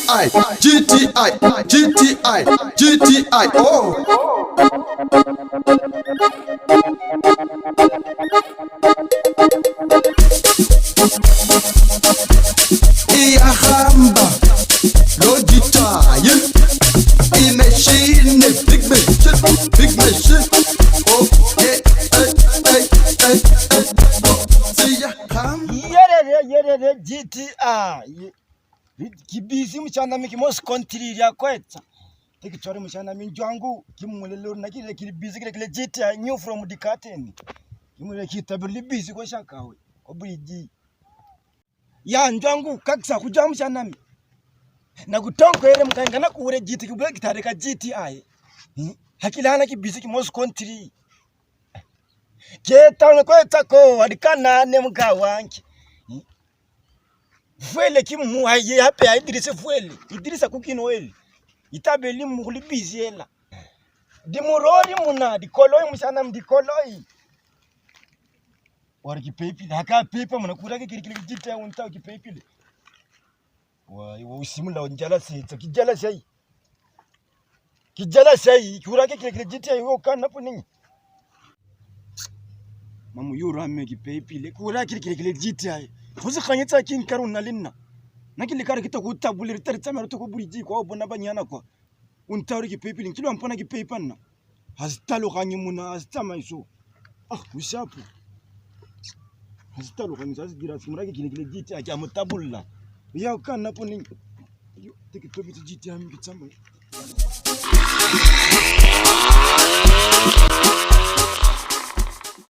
GTI, GTI, GTI, GTI. Oh. Iyahamba lo GTI. Imagine big machine, big machine. Oh yeah, Yerere GTI. Kibizi mchana miki mos kontiri ya kweta. Tiki chori mchana minjwangu kimulelo na kile kibizi kile GTI new from the curtain. Kimule kitabili bizi kwa shakawe. Obiji. Ya njwangu kaksa kuja mchana mi. Na kutonko ere mkangana kuure GTI kubwe kitareka GTI. Hakilana kibizi kimos kontiri. Keta kweta ko adikana ne mkawanki. Fuele kimu haye hape Idrissa fuele Idrissa kukino wele itabeli mukuli bizela dimurori muna dikoloi musana mdikoloi war kipepi haka pepa muna kurake kirikile jita unta kipepi wa usimula onjala sita kijala sai kurake kirikile jita yo kana puninyi mamu yuro ame kipepi le kurake kirikile jita fuzi khanyetsa kinkaru nalinna nakili kara kita bulir taritsama to ko buriji ko bona banyana ko untawri ki pepi kilo ampona ki pepanna hazitalo khanyimuna hazitama iso usapu hazitalo khanyisa azidira simurake kile jiti acha mutabulla ya kana poni yo tikitobi jiti ambi tsamba